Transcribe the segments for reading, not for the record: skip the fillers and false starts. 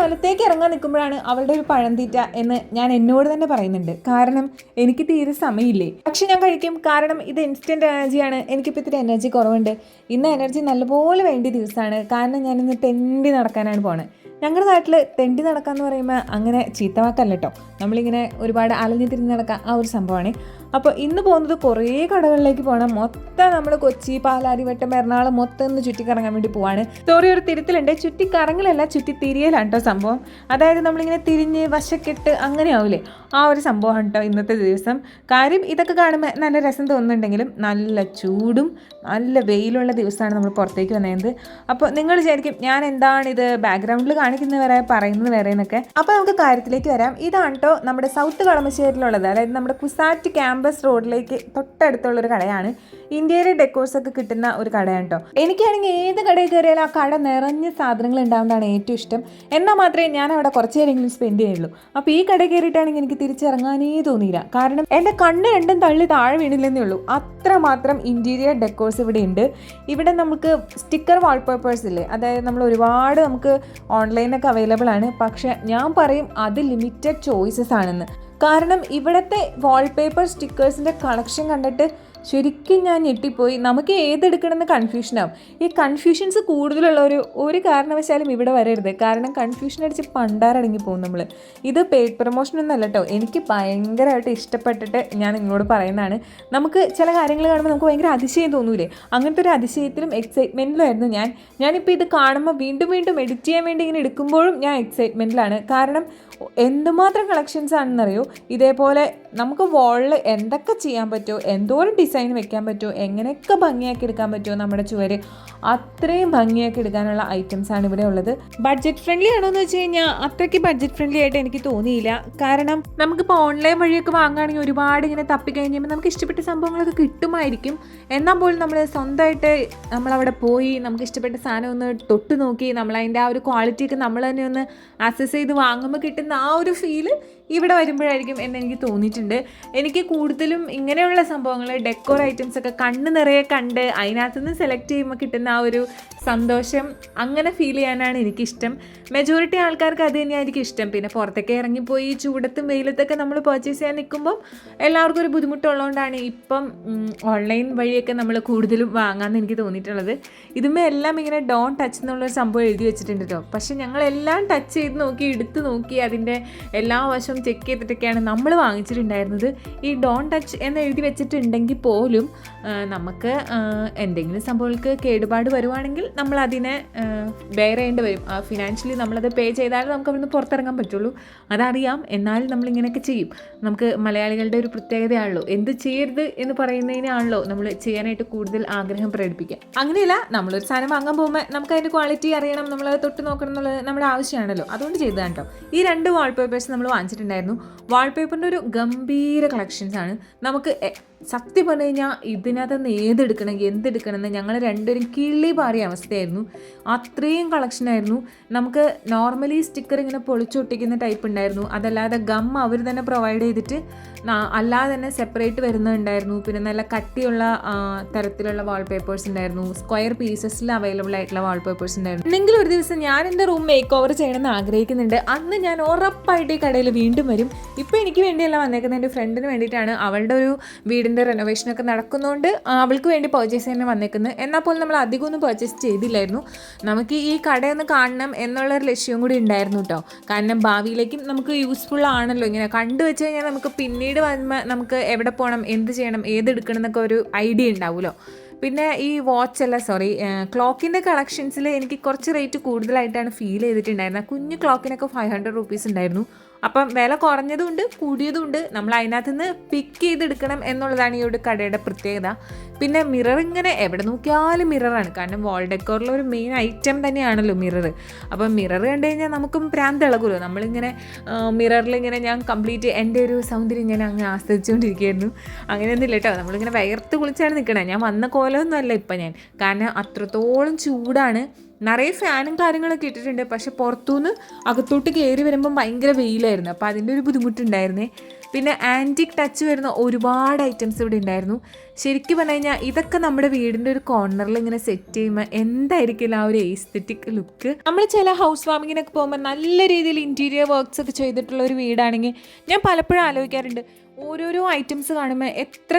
സ്ഥലത്തേക്ക് ഇറങ്ങാൻ നിൽക്കുമ്പോഴാണ് അവളുടെ ഒരു പഴം തീറ്റ എന്ന് ഞാൻ എന്നോട് തന്നെ പറയുന്നുണ്ട്. കാരണം എനിക്ക് തീരെ സമയമില്ലേ. പക്ഷെ ഞാൻ കഴിക്കും, കാരണം ഇത് ഇൻസ്റ്റൻറ്റ് എനർജിയാണ്. എനിക്കിപ്പോൾ ഇത്തിരി എനർജി കുറവുണ്ട്. ഇന്ന് എനർജി നല്ലപോലെ വേണ്ടിയ ദിവസമാണ്. കാരണം ഞാനിന്ന് തെണ്ടി നടക്കാനാണ് പോണത്. ഞങ്ങളുടെ നാട്ടിൽ തെണ്ടി നടക്കാമെന്ന് പറയുമ്പോൾ അങ്ങനെ ചീത്തവാക്കല്ല കേട്ടോ, നമ്മളിങ്ങനെ ഒരുപാട് അലഞ്ഞു തിരിഞ്ഞ് നടക്കുക ആ ഒരു സംഭവമാണ്. അപ്പോൾ ഇന്ന് പോകുന്നത് കുറേ കടകളിലേക്ക് പോകണം. മൊത്തം നമ്മൾ കൊച്ചി, പാലാരിവട്ടം, എറണാകുളം മൊത്തം ഒന്ന് ചുറ്റിക്കറങ്ങാൻ വേണ്ടി പോവാണ്. സോറി, ഒരു തിരുത്തലുണ്ട്, ചുറ്റിക്കറങ്ങലല്ല ചുറ്റിത്തിരിയലാണ് കേട്ടോ സംഭവം. അതായത് നമ്മളിങ്ങനെ തിരിഞ്ഞ് വശക്കെട്ട് അങ്ങനെ ആവില്ലേ, ആ ഒരു സംഭവമാണ് കേട്ടോ ഇന്നത്തെ ദിവസം. കാര്യം ഇതൊക്കെ കാണുമ്പോൾ നല്ല രസം തോന്നുന്നുണ്ടെങ്കിലും നല്ല ചൂടും നല്ല വെയിലുള്ള ദിവസമാണ് നമ്മൾ പുറത്തേക്ക് വന്നത്. അപ്പോൾ നിങ്ങൾ വിചാരിക്കും ഞാൻ എന്താണിത് ബാക്ക്ഗ്രൗണ്ടിൽ കാണിക്കുന്നത് വേറെ പറയുന്നത് വേറെ എന്നൊക്കെ. അപ്പോൾ നമുക്ക് കാര്യത്തിലേക്ക് വരാം. ഇതാണ് കേട്ടോ നമ്മുടെ സൗത്ത് കളമശ്ശേരിയിലുള്ളത്, അതായത് നമ്മുടെ കുസാറ്റ് ക്യാമ്പസ് റോഡിലേക്ക് തൊട്ടടുത്തുള്ളൊരു കടയാണ്. ഇന്ത്യയിലെ ഡെക്കോർസ് ഒക്കെ കിട്ടുന്ന ഒരു കടയാണ് കേട്ടോ. എനിക്കാണെങ്കിൽ ഏത് കടയിൽ കയറിയാലും ആ കട നിറഞ്ഞ സാധനങ്ങൾ ഉണ്ടാവുന്നതാണ് ഏറ്റവും ഇഷ്ടം. എന്നാൽ മാത്രമേ ഞാൻ അവിടെ കുറച്ച് നേരമെങ്കിലും സ്പെൻഡ് ചെയ്യുള്ളൂ. അപ്പോൾ ഈ കടയിൽ കയറിയിട്ടാണെങ്കിൽ എനിക്ക് തിരിച്ചിറങ്ങാനേ തോന്നിയില്ല. കാരണം എൻ്റെ കണ്ണ് രണ്ടും തള്ളി താഴെ വീണില്ലെന്നേ ഉള്ളൂ, അത്രമാത്രം ഇൻറ്റീരിയർ ഡെക്കോർസ് ഇവിടെ ഉണ്ട്. ഇവിടെ നമുക്ക് സ്റ്റിക്കർ വാൾപേപ്പേഴ്സ് ഇല്ലേ, അതായത് നമ്മൾ ഒരുപാട് നമുക്ക് ഓൺലൈനൊക്കെ അവൈലബിൾ ആണ്. പക്ഷേ ഞാൻ പറയും അത് ലിമിറ്റഡ് ചോയ്സസ് ആണെന്ന്. കാരണം ഇവിടുത്തെ വാൾപേപ്പർ സ്റ്റിക്കേഴ്സിൻ്റെ കളക്ഷൻ കണ്ടിട്ട് ശരിക്കും ഞാൻ ഞെട്ടിപ്പോയി. നമുക്ക് ഏതെടുക്കണമെന്ന് കൺഫ്യൂഷനാവും. ഈ കൺഫ്യൂഷൻസ് കൂടുതലുള്ള ഒരു കാരണവശാലും ഇവിടെ വരരുത്. കാരണം കൺഫ്യൂഷൻ അടിച്ച് പണ്ടാരടങ്ങി പോകും നമ്മൾ. ഇത് പെയ്ഡ് പ്രൊമോഷനൊന്നും അല്ല കേട്ടോ, എനിക്ക് ഭയങ്കരമായിട്ട് ഇഷ്ടപ്പെട്ടിട്ട് ഞാൻ നിങ്ങളോട് പറയുന്നതാണ്. നമുക്ക് ചില കാര്യങ്ങൾ കാണുമ്പോൾ നമുക്ക് ഭയങ്കര അതിശയം തോന്നൂലേ, അങ്ങനത്തെ ഒരു അതിശയത്തിലും എക്സൈറ്റ്മെൻറ്റിലായിരുന്നു ഞാനിപ്പോൾ ഇത് കാണുമ്പോൾ വീണ്ടും വീണ്ടും എഡിറ്റ് ചെയ്യാൻ വേണ്ടി ഇങ്ങനെ എടുക്കുമ്പോഴും ഞാൻ എക്സൈറ്റ്മെൻറ്റിലാണ്. കാരണം എന്തുമാത്രം കളക്ഷൻസ് ആണെന്നറിയോ. ഇതേപോലെ നമുക്ക് വാളിൽ എന്തൊക്കെ ചെയ്യാൻ പറ്റുമോ, എന്തോരം ഡിസൈൻ വെക്കാൻ പറ്റുമോ, എങ്ങനെയൊക്കെ ഭംഗിയാക്കി എടുക്കാൻ പറ്റുമോ നമ്മുടെ ചുവര്, അത്രയും ഭംഗിയാക്കി എടുക്കാനുള്ള ഐറ്റംസാണ് ഇവിടെ ഉള്ളത്. ബഡ്ജറ്റ് ഫ്രണ്ട്ലി ആണോ എന്ന് വെച്ച് കഴിഞ്ഞാൽ അത്രയ്ക്ക് ബഡ്ജറ്റ് ഫ്രണ്ട്ലി ആയിട്ട് എനിക്ക് തോന്നിയില്ല. കാരണം നമുക്കിപ്പോൾ ഓൺലൈൻ വഴിയൊക്കെ വാങ്ങുകയാണെങ്കിൽ ഒരുപാട് ഇങ്ങനെ തപ്പിക്കഴിഞ്ഞാൽ നമുക്ക് ഇഷ്ടപ്പെട്ട സംഭവങ്ങളൊക്കെ കിട്ടുമായിരിക്കും. എന്നാൽ പോലും നമ്മൾ സ്വന്തമായിട്ട് നമ്മളവിടെ പോയി നമുക്ക് ഇഷ്ടപ്പെട്ട സാധനം ഒന്ന് തൊട്ട് നോക്കി നമ്മളതിൻ്റെ ആ ഒരു ക്വാളിറ്റിയൊക്കെ നമ്മൾ തന്നെ ഒന്ന് അസസ് ചെയ്ത് വാങ്ങുമ്പോൾ കിട്ടുന്ന ആ ഒരു ഫീല് ഇവിടെ വരുമ്പോഴായിരിക്കും എന്നെനിക്ക് തോന്നിയിട്ടുണ്ട്. എനിക്ക് കൂടുതലും ഇങ്ങനെയുള്ള സംഭവങ്ങൾ ഡെക്കോർ ഐറ്റംസ് ഒക്കെ കണ്ണ് നിറയെ കണ്ട് അതിനകത്തുനിന്ന് സെലക്ട് ചെയ്യുമ്പോൾ കിട്ടുന്ന ആ ഒരു സന്തോഷം അങ്ങനെ ഫീൽ ചെയ്യാനാണ് എനിക്കിഷ്ടം. മെജോറിറ്റി ആൾക്കാർക്ക് അത് തന്നെയായിരിക്കും ഇഷ്ടം. പിന്നെ പുറത്തൊക്കെ ഇറങ്ങിപ്പോയി ചൂടത്തും വെയിലത്തൊക്കെ നമ്മൾ പർച്ചേസ് ചെയ്യാൻ നിൽക്കുമ്പം എല്ലാവർക്കും ഒരു ബുദ്ധിമുട്ടുള്ളതുകൊണ്ടാണ് ഇപ്പം ഓൺലൈൻ വഴിയൊക്കെ നമ്മൾ കൂടുതലും വാങ്ങാമെന്ന് എനിക്ക് തോന്നിയിട്ടുള്ളത്. ഇതുമേ എല്ലാം ഇങ്ങനെ ഡോണ്ട് ടച്ച് എന്നുള്ളൊരു സംഭവം എഴുതി വെച്ചിട്ടുണ്ട് കേട്ടോ. പക്ഷെ ഞങ്ങളെല്ലാം ടച്ച് ചെയ്ത് നോക്കി എടുത്ത് നോക്കി അതിൻ്റെ എല്ലാ വശവും ചെക്ക് ചെയ്തിട്ടൊക്കെയാണ് നമ്മൾ വാങ്ങിച്ചിട്ടുണ്ടായിരുന്നത്. ഈ ഡോണ്ട് ടച്ച് എന്ന് എഴുതി വെച്ചിട്ടുണ്ടെങ്കിൽ പോലും നമുക്ക് എന്തെങ്കിലും സംഭവങ്ങൾക്ക് കേടുപാട് വരുവാണെങ്കിൽ നമ്മളതിനെ ബെയർ ചെയ്യേണ്ടി വരും. ഫിനാൻഷ്യലി നമ്മളത് പേ ചെയ്താലേ നമുക്ക് അവിടുന്ന് പുറത്തിറങ്ങാൻ പറ്റുള്ളൂ, അതറിയാം. എന്നാലും നമ്മളിങ്ങനെയൊക്കെ ചെയ്യും. നമുക്ക് മലയാളികളുടെ ഒരു പ്രത്യേകതയാണല്ലോ, എന്ത് ചെയ്യരുത് എന്ന് പറയുന്നതിനാണല്ലോ നമ്മൾ ചെയ്യാനായിട്ട് കൂടുതൽ ആഗ്രഹം പ്രകടിപ്പിക്കുക. അങ്ങനെയല്ല, നമ്മളൊരു സാധനം വാങ്ങാൻ പോകുമ്പോൾ നമുക്ക് അതിൻ്റെ ക്വാളിറ്റി അറിയണം, നമ്മളത് തൊട്ട് നോക്കണം എന്നുള്ളത് നമ്മുടെ ആവശ്യമാണല്ലോ, അതുകൊണ്ട് ചെയ്തതാണ് കേട്ടോ. ഈ 2 വാൾപേപ്പേഴ്സ് നമ്മൾ വാങ്ങിച്ചിട്ടുണ്ടായിരുന്നു. വാൾപേപ്പറിൻ്റെ ഒരു ഗംഭീര കളക്ഷൻസ് ആണ്. നമുക്ക് സത്യം പറഞ്ഞു കഴിഞ്ഞാൽ ഇതിനകത്ത് ഏതെടുക്കണം എന്തെടുക്കണം എന്ന് ഞങ്ങൾ രണ്ടുപേരും കിളി പാറിയ അവസ്ഥയായിരുന്നു. അത്രയും കളക്ഷനായിരുന്നു. നമുക്ക് നോർമലി സ്റ്റിക്കർ ഇങ്ങനെ പൊളിച്ചൊട്ടിക്കുന്ന ടൈപ്പ് ഉണ്ടായിരുന്നു, അതല്ലാതെ ഗം അവർ തന്നെ പ്രൊവൈഡ് ചെയ്തിട്ട് അല്ലാതെ തന്നെ സെപ്പറേറ്റ് വരുന്നുണ്ടായിരുന്നു. പിന്നെ നല്ല കട്ടിയുള്ള തരത്തിലുള്ള വാൾപേപ്പേഴ്സ് ഉണ്ടായിരുന്നു. സ്ക്വയർ പീസസിൽ അവൈലബിൾ ആയിട്ടുള്ള വാൾപേപ്പേഴ്സ് ഉണ്ടായിരുന്നു. എന്തെങ്കിലും ഒരു ദിവസം ഞാൻ എൻ്റെ റൂം മേക്ക് ഓവർ ചെയ്യണമെന്ന് ആഗ്രഹിക്കുന്നുണ്ട്. അന്ന് ഞാൻ ഉറപ്പായിട്ട് ഈ കടയിൽ വീണ്ടും വരും. ഇപ്പോൾ എനിക്ക് വേണ്ടിയല്ല വന്നേക്കുന്നത്, എൻ്റെ ഫ്രണ്ടിന് വേണ്ടിയിട്ടാണ്. അവളുടെ ഒരു വീടിൻ്റെ റെനോവേഷനൊക്കെ നടക്കുന്നതുകൊണ്ട് അവൾക്ക് വേണ്ടി പർച്ചേസ് ചെയ്യാൻ വന്നേക്കുന്നത്. എന്നാൽ പോലും നമ്മൾ അധികം ഒന്നും പർച്ചേസ് ചെയ്തില്ലായിരുന്നു. നമുക്ക് ഈ കടയൊന്ന് കാണണം എന്നുള്ളൊരു ലക്ഷ്യവും കൂടി ഉണ്ടായിരുന്നു കേട്ടോ. കാരണം ഭാവിയിലേക്കും നമുക്ക് യൂസ്ഫുൾ ആണല്ലോ. ഇങ്ങനെ കണ്ടു വെച്ച് കഴിഞ്ഞാൽ നമുക്ക് പിന്നീട് വരുമ്പോൾ നമുക്ക് എവിടെ പോകണം, എന്ത് ചെയ്യണം, ഏതെടുക്കണം എന്നൊക്കെ ഒരു ഐഡിയ ഉണ്ടാവുമല്ലോ. പിന്നെ ഈ ക്ലോക്കിൻ്റെ കളക്ഷൻസിൽ എനിക്ക് കുറച്ച് റേറ്റ് കൂടുതലായിട്ടാണ് ഫീൽ ചെയ്തിട്ടുണ്ടായിരുന്നത്. കുഞ്ഞു ക്ലോക്കിനൊക്കെ 500 റുപ്പീസ് ഉണ്ടായിരുന്നു. അപ്പം വില കുറഞ്ഞതുകൊണ്ട് കൂടിയതുകൊണ്ട് നമ്മൾ അതിനകത്ത് നിന്ന് പിക്ക് ചെയ്തെടുക്കണം എന്നുള്ളതാണ് ഈ ഒരു കടയുടെ പ്രത്യേകത. പിന്നെ മിറർ ഇങ്ങനെ എവിടെ നോക്കിയാലും മിററാണ്. കാരണം വാൾ ഡെക്കോറിലെ ഒരു മെയിൻ ഐറ്റം തന്നെയാണല്ലോ മിറർ. അപ്പം മിറർ കണ്ടു കഴിഞ്ഞാൽ നമുക്കും പ്രാന്ത് ഇളകുമല്ലോ. നമ്മളിങ്ങനെ മിററിലിങ്ങനെ ഞാൻ കംപ്ലീറ്റ് എൻ്റെ ഒരു സൗന്ദര്യം ഞാൻ അങ്ങനെ ആസ്വദിച്ചുകൊണ്ടിരിക്കുകയായിരുന്നു. അങ്ങനെയൊന്നും ഇല്ല കേട്ടോ, നമ്മളിങ്ങനെ വയർത്ത് കുളിച്ചാണ് നിൽക്കണേ. ഞാൻ വന്ന കോലമൊന്നും അല്ല ഇപ്പം ഞാൻ, കാരണം അത്രത്തോളം ചൂടാണ്. നിറയെ ഫാനും കാര്യങ്ങളൊക്കെ ഇട്ടിട്ടുണ്ട്. പക്ഷെ പുറത്തുനിന്ന് അകത്തോട്ട് കയറി വരുമ്പം ഭയങ്കര വെയിലായിരുന്നു. അപ്പോൾ അതിൻ്റെ ഒരു ബുദ്ധിമുട്ടുണ്ടായിരുന്നേ. പിന്നെ ആൻറ്റിക് ടച്ച് വരുന്ന ഒരുപാട് ഐറ്റംസ് ഇവിടെ ഉണ്ടായിരുന്നു. ശരിക്കും പറഞ്ഞു കഴിഞ്ഞാൽ ഇതൊക്കെ നമ്മുടെ വീടിൻ്റെ ഒരു കോർണറിൽ ഇങ്ങനെ സെറ്റ് ചെയ്യുമ്പോൾ എന്തായിരിക്കില്ല ആ ഒരു എസ്തെറ്റിക് ലുക്ക്. നമ്മൾ ചില ഹൗസ് വാമിങ്ങിനൊക്കെ പോകുമ്പോൾ നല്ല രീതിയിൽ ഇൻറ്റീരിയർ വർക്ക്സ് ഒക്കെ ചെയ്തിട്ടുള്ള ഒരു വീടാണെങ്കിൽ ഞാൻ പലപ്പോഴും ആലോചിക്കാറുണ്ട്, ഓരോരോ ഐറ്റംസ് കാണുമ്പോൾ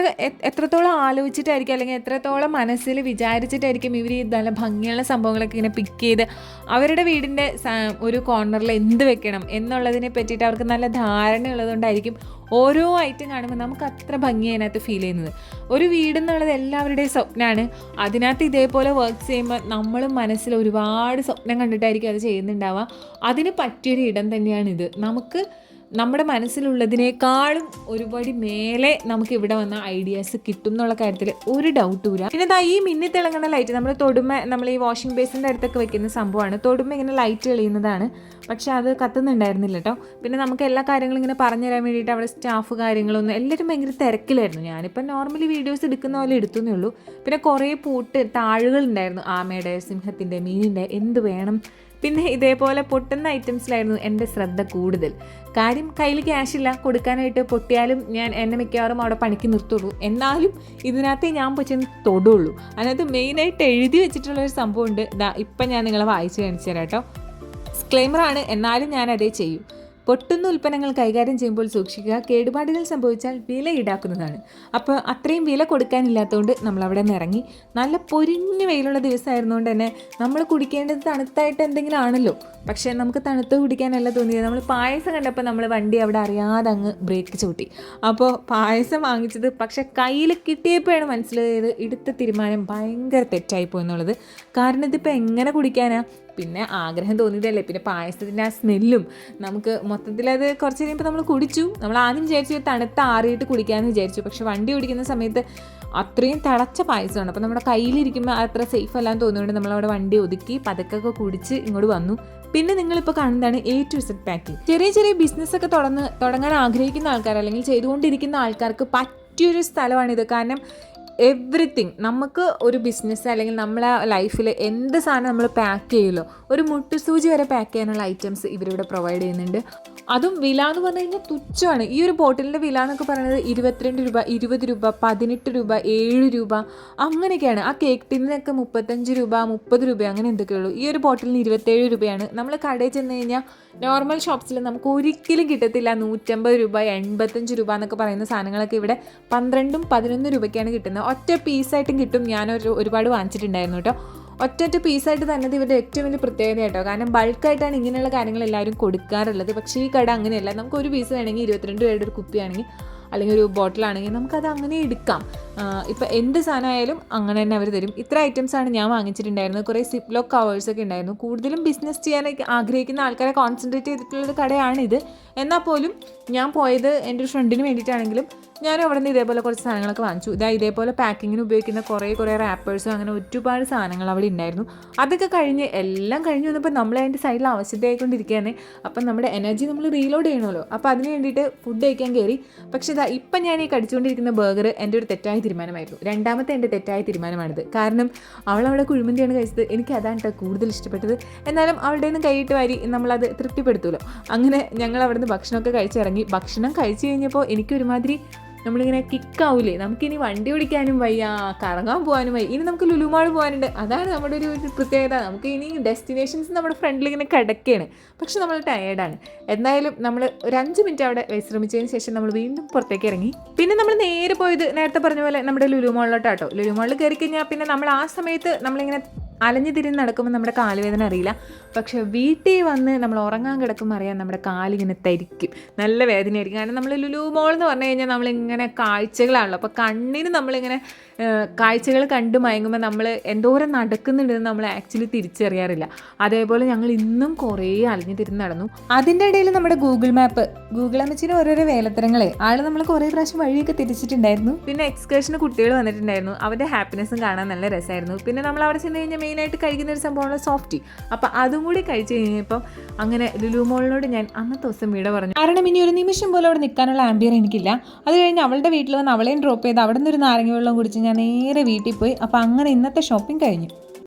എത്രത്തോളം ആലോചിച്ചിട്ടായിരിക്കും അല്ലെങ്കിൽ എത്രത്തോളം മനസ്സിൽ വിചാരിച്ചിട്ടായിരിക്കും ഇവർ ഈ നല്ല ഭംഗിയുള്ള സംഭവങ്ങളൊക്കെ ഇങ്ങനെ പിക്ക് ചെയ്ത് അവരുടെ വീടിൻ്റെ ഒരു കോർണറിൽ എന്ത് വെക്കണം എന്നുള്ളതിനെ പറ്റിയിട്ട് അവർക്ക് നല്ല ധാരണ ഉള്ളതുകൊണ്ടായിരിക്കും ഓരോ ഐറ്റം കാണുമ്പോൾ നമുക്ക് അത്ര ഭംഗി അതിനകത്ത് ഫീൽ ചെയ്യുന്നത്. ഒരു വീട് എന്നുള്ളത് എല്ലാവരുടെയും സ്വപ്നമാണ്. അതിനകത്ത് ഇതേപോലെ വർക്ക് ചെയ്യുമ്പോൾ നമ്മളും മനസ്സിൽ ഒരുപാട് സ്വപ്നം കണ്ടിട്ടായിരിക്കും അത് ചെയ്യുന്നുണ്ടാവുക. അതിന് പറ്റിയൊരു ഇടം തന്നെയാണിത്. നമുക്ക് നമ്മുടെ മനസ്സിലുള്ളതിനേക്കാളും ഒരുപടി മേലെ നമുക്ക് ഇവിടെ വന്ന ഐഡിയാസ് കിട്ടും എന്നുള്ള കാര്യത്തിൽ ഒരു ഡൗട്ടും ഇല്ല. പിന്നെ ഈ മിന്നിത്തിളങ്ങുന്ന ലൈറ്റ് നമ്മൾ ഈ വാഷിംഗ് ബേസിൻ്റെ അടുത്തൊക്കെ വെക്കുന്ന സംഭവമാണ്. തൊടുമ്പ ഇങ്ങനെ ലൈറ്റ് തെളിയുന്നതാണ്. പക്ഷെ അത് കത്തുന്നുണ്ടായിരുന്നില്ല കേട്ടോ. പിന്നെ നമുക്ക് എല്ലാ കാര്യങ്ങളും ഇങ്ങനെ പറഞ്ഞു തരാൻ വേണ്ടിയിട്ട് അവിടെ സ്റ്റാഫ് കാര്യങ്ങളൊന്നും എല്ലാവരും ഭയങ്കര തിരക്കിലായിരുന്നു. ഞാനിപ്പോൾ നോർമലി വീഡിയോസ് എടുക്കുന്ന പോലെ എടുത്തുന്നേ ഉള്ളൂ. പിന്നെ കുറേ താഴുകളുണ്ടായിരുന്നു, ആമയുടെ, സിംഹത്തിൻ്റെ, മീനിൻ്റെ, എന്ത് വേണം. പിന്നെ ഇതേപോലെ പൊട്ടുന്ന ഐറ്റംസിലായിരുന്നു എൻ്റെ ശ്രദ്ധ കൂടുതൽ. കാര്യം കയ്യിൽ ക്യാഷില്ല കൊടുക്കാനായിട്ട്. പൊട്ടിയാലും എന്നെ മിക്കവാറും അവിടെ പണിക്ക് നിർത്തുള്ളൂ. എന്നാലും ഇതിനകത്തേ ഞാൻ പോയി തൊടുള്ളൂ. അതിനകത്ത് മെയിനായിട്ട് എഴുതി വെച്ചിട്ടുള്ളൊരു സംഭവമുണ്ട്. ഇപ്പം ഞാൻ നിങ്ങളെ വായിച്ച് കാണിച്ചു തരാം കേട്ടോ. ഡിസ്ക്ലെയിമറാണ്, എന്നാലും ഞാൻ അതേ ചെയ്യും. പൊട്ടുന്ന ഉൽപ്പന്നങ്ങൾ കൈകാര്യം ചെയ്യുമ്പോൾ സൂക്ഷിക്കുക, കേടുപാടുകൾ സംഭവിച്ചാൽ വില ഈടാക്കുന്നതാണ്. അപ്പോൾ അത്രയും വില കൊടുക്കാനില്ലാത്തതുകൊണ്ട് നമ്മളവിടെ നിന്ന് ഇറങ്ങി. നല്ല പൊരിഞ്ഞ വെയിലുള്ള ദിവസമായിരുന്നുകൊണ്ട് തന്നെ നമ്മൾ കുടിക്കേണ്ടത് തണുത്തായിട്ട് എന്തെങ്കിലും ആണല്ലോ. പക്ഷേ നമുക്ക് തണുത്ത് കുടിക്കാനല്ല തോന്നിയത്. നമ്മൾ പായസം കണ്ടപ്പോൾ നമ്മൾ വണ്ടി അവിടെ അറിയാതെ അങ്ങ് ബ്രേക്ക് ചവിട്ടി. അപ്പോൾ പായസം വാങ്ങിച്ചത് പക്ഷേ കയ്യിൽ കിട്ടിയപ്പോഴാണ് മനസ്സിലായത് എടുത്ത തീരുമാനം ഭയങ്കര തെറ്റായിപ്പോയി എന്നുള്ളത്. കാരണം ഇതിപ്പോൾ എങ്ങനെ കുടിക്കാനാ? പിന്നെ ആഗ്രഹം തോന്നിയതല്ലേ. പിന്നെ പായസത്തിൻ്റെ ആ സ്മെല്ലും നമുക്ക് മൊത്തത്തിലത് കുറച്ച് കഴിയുമ്പോൾ നമ്മൾ കുടിച്ചു. നമ്മൾ ആദ്യം വിചാരിച്ചു തണുത്ത് ആറിയിട്ട് കുടിക്കാമെന്ന് വിചാരിച്ചു. പക്ഷെ വണ്ടി ഓടിക്കുന്ന സമയത്ത് അത്രയും തിളച്ച പായസമാണ്. അപ്പോൾ നമ്മുടെ കയ്യിലിരിക്കുമ്പോൾ അത്ര സേഫ് അല്ലാന്ന് തോന്നിയുകൊണ്ട് നമ്മളവിടെ വണ്ടി ഒതുക്കി പതുക്കെ കുടിച്ച് ഇങ്ങോട്ട് വന്നു. പിന്നെ നിങ്ങളിപ്പോൾ കാണുന്നതാണ് A to Z പാക്കിംഗ്. ചെറിയ ചെറിയ ബിസിനസ്സൊക്കെ തുടങ്ങാൻ ആഗ്രഹിക്കുന്ന ആൾക്കാർ അല്ലെങ്കിൽ ചെയ്തുകൊണ്ടിരിക്കുന്ന ആൾക്കാർക്ക് പറ്റിയൊരു സ്ഥലമാണിത്. കാരണം എവറിത്തിങ് നമുക്ക് ഒരു ബിസിനസ് അല്ലെങ്കിൽ നമ്മളെ ലൈഫിൽ എന്ത് സാധനം നമ്മൾ പാക്ക് ചെയ്യുമല്ലോ, ഒരു മുട്ടുസൂചി വരെ പാക്ക് ചെയ്യാനുള്ള ഐറ്റംസ് ഇവരിവിടെ പ്രൊവൈഡ് ചെയ്യുന്നുണ്ട്. അതും വില എന്ന് പറഞ്ഞു കഴിഞ്ഞാൽ തുച്ഛമാണ്. ഈ ഒരു ബോട്ടിലിൻ്റെ വില എന്നൊക്കെ പറയുന്നത് 22 രൂപ, 20 രൂപ, 18 രൂപ, 7 രൂപ അങ്ങനെയൊക്കെയാണ്. ആ കേക്ക് ടിന്നിനൊക്കെ 35 രൂപ, 30 രൂപ അങ്ങനെ എന്തൊക്കെയുള്ളൂ. ഈ ഒരു ബോട്ടിലിന് 27 രൂപയാണ്. നമ്മൾ കടയിൽ ചെന്ന് കഴിഞ്ഞാൽ നോർമൽ ഷോപ്സിൽ നമുക്ക് ഒരിക്കലും കിട്ടത്തില്ല 150 രൂപ, 85 രൂപ എന്നൊക്കെ പറയുന്ന സാധനങ്ങളൊക്കെ ഇവിടെ 12ഉം 11 രൂപയ്ക്കാണ് കിട്ടുന്നത്. ഒറ്റ പീസായിട്ടും കിട്ടും. ഒരുപാട് വാങ്ങിച്ചിട്ടുണ്ടായിരുന്നു കേട്ടോ. ഒറ്റ പീസായിട്ട് തന്നെ ഇവരുടെ ഏറ്റവും വലിയ പ്രത്യേകത കേട്ടോ. കാരണം ബൾക്കായിട്ടാണ് ഇങ്ങനെയുള്ള കാര്യങ്ങൾ എല്ലാവരും കൊടുക്കാറുള്ളത്. പക്ഷേ ഈ കട അങ്ങനെയല്ല. നമുക്ക് ഒരു പീസ് വേണമെങ്കിൽ 22 രൂപയുടെ ഒരു കുപ്പിയാണെങ്കിൽ അല്ലെങ്കിൽ ഒരു ബോട്ടിലാണെങ്കിൽ നമുക്കത് അങ്ങനെ എടുക്കാം. ഇപ്പോൾ എന്ത് സാധനമായാലും അങ്ങനെ തന്നെ അവർ തരും. ഇത്ര ഐറ്റംസാണ് ഞാൻ വാങ്ങിച്ചിട്ടുണ്ടായിരുന്നത്. കുറേ സിപ്ലോക്ക് കവേഴ്സൊക്കെ ഉണ്ടായിരുന്നു. കൂടുതലും ബിസിനസ് ചെയ്യാൻ ആഗ്രഹിക്കുന്ന ആൾക്കാരെ കോൺസെൻട്രേറ്റ് ചെയ്തിട്ടുള്ളൊരു കടയാണിത്. എന്നാൽ പോലും ഞാൻ പോയത് എൻ്റെ ഒരു ഫ്രണ്ടിന് വേണ്ടിയിട്ടാണെങ്കിലും ഞാനും അവിടെ നിന്ന് ഇതേപോലെ കുറച്ച് സാധനങ്ങളൊക്കെ വാങ്ങിച്ചു. ഇതേപോലെ പാക്കിങ്ങിന് ഉപയോഗിക്കുന്ന കുറേ റാപ്പേഴ്സും അങ്ങനെ ഒരുപാട് സാധനങ്ങൾ അവിടെ ഉണ്ടായിരുന്നു. അതൊക്കെ എല്ലാം കഴിഞ്ഞ് വന്നപ്പോൾ നമ്മൾ അതിൻ്റെ സൈഡിൽ ആവശ്യമായിക്കൊണ്ടിരിക്കുകയാണ്. അപ്പം നമ്മുടെ എനർജി നമ്മൾ റീലോഡ് ചെയ്യണമല്ലോ. അപ്പോൾ അതിന് വേണ്ടിയിട്ട് ഫുഡ് കഴിക്കാൻ കയറി. പക്ഷേ ഇപ്പം ഞാൻ ഈ കടിച്ചുകൊണ്ടിരിക്കുന്ന ബർഗർ എൻ്റെ ഒരു തെറ്റായ തീരുമാനമായിരുന്നു. രണ്ടാമത്തെ എൻ്റെ തെറ്റായ തീരുമാനമാണിത്. കാരണം അവളവിടെ കുഴിമന്തിയാണ് കഴിച്ചത്. എനിക്ക് അതാണ് കൂടുതൽ ഇഷ്ടപ്പെട്ടത്. എന്നാലും അവളുടെ നിന്ന് കൈയിട്ട് വാരി നമ്മളത് തൃപ്തിപ്പെടുത്തുമല്ലോ. അങ്ങനെ ഞങ്ങൾ അവിടെ നിന്ന് ഭക്ഷണമൊക്കെ കഴിച്ചിറങ്ങി. ഭക്ഷണം കഴിച്ച് കഴിഞ്ഞപ്പോൾ എനിക്കൊരുമാതിരി നമ്മളിങ്ങനെ കിക്കാവൂലേ, നമുക്കിനി വണ്ടി ഓടിക്കാനും വയ്യ, കറങ്ങാൻ പോകാനും വയ്യ. ഇനി നമുക്ക് ലുലു മാൾ പോകാനുണ്ട്. അതാണ് നമ്മുടെ ഒരു പ്രത്യേകത. നമുക്ക് ഇനി ഡെസ്റ്റിനേഷൻസ് നമ്മുടെ ഫ്രണ്ടിൽ ഇങ്ങനെ കിടക്കുകയാണ്. പക്ഷെ നമ്മൾ ടയേർഡാണ്. എന്തായാലും നമ്മൾ ഒരു 5 മിനിറ്റ് അവിടെ വിശ്രമിച്ചതിന് ശേഷം നമ്മൾ വീണ്ടും പുറത്തേക്ക് ഇറങ്ങി. പിന്നെ നമ്മൾ നേരെ പോയത് നേരത്തെ പറഞ്ഞ പോലെ നമ്മുടെ ലുലു മാളിലോട്ടാട്ടോ. ലുലു മാളിൽ കയറി കഴിഞ്ഞാൽ പിന്നെ നമ്മൾ ആ സമയത്ത് നമ്മളിങ്ങനെ അലഞ്ഞു തിരിഞ്ഞ് നടക്കുമ്പോൾ നമ്മുടെ കാലുവേദന അറിയില്ല. പക്ഷെ വീട്ടിൽ വന്ന് നമ്മൾ ഉറങ്ങാൻ കിടക്കുമ്പോൾ അറിയാം നമ്മുടെ കാലിങ്ങനെ തരിക്കും, നല്ല വേദനയായിരിക്കും. കാരണം നമ്മൾ ലുലു മോൾ എന്ന് പറഞ്ഞു കഴിഞ്ഞാൽ നമ്മളിങ്ങനെ കാഴ്ചകളാണല്ലോ. അപ്പോൾ കണ്ണിന് നമ്മളിങ്ങനെ കാഴ്ചകൾ കണ്ടു മയങ്ങുമ്പോൾ നമ്മൾ എന്തോരം നടക്കുന്നുണ്ടെന്ന് നമ്മൾ ആക്ച്വലി തിരിച്ചറിയാറില്ല. അതേപോലെ ഞങ്ങൾ ഇന്നും കുറേ അലഞ്ഞു തിരിഞ്ഞ് നടന്നു. അതിൻ്റെ ഇടയിൽ നമ്മുടെ ഗൂഗിൾ അമ്മച്ചിന് ഓരോരോ വേലത്തരങ്ങളെ നമ്മൾ കുറേ പ്രാവശ്യം വഴിയൊക്കെ തിരിച്ചിട്ടുണ്ടായിരുന്നു. പിന്നെ എക്സ്കർഷന് കുട്ടികൾ വന്നിട്ടുണ്ടായിരുന്നു. അവരുടെ ഹാപ്പിനെസ്സും കാണാൻ നല്ല രസമായിരുന്നു. പിന്നെ നമ്മൾ അവിടെ ചെന്ന് കഴിഞ്ഞാൽ മെയിനായിട്ട് കഴിക്കുന്ന ഒരു സംഭവമുള്ള സോഫ്റ്റി. അപ്പം അതും കൂടി കഴിച്ച് കഴിഞ്ഞപ്പം അങ്ങനെ ലുലു മോളിനോട് ഞാൻ അന്നത്തെ ദിവസം വിട പറഞ്ഞു. കാരണം ഇനി ഒരു നിമിഷം പോലും അവിടെ നിൽക്കാനുള്ള ആംബിയർ എനിക്കില്ല. അത് കഴിഞ്ഞ് അവളുടെ വീട്ടിൽ വന്ന് അവളെയും ഡ്രോപ്പ് ചെയ്ത് അവിടെ നിന്ന് ഒരു നാരങ്ങ വെള്ളം കുടിച്ച് ഞാൻ നേരെ വീട്ടിൽ പോയി. അപ്പം അങ്ങനെ ഇന്നത്തെ ഷോപ്പിംഗ് കഴിഞ്ഞു.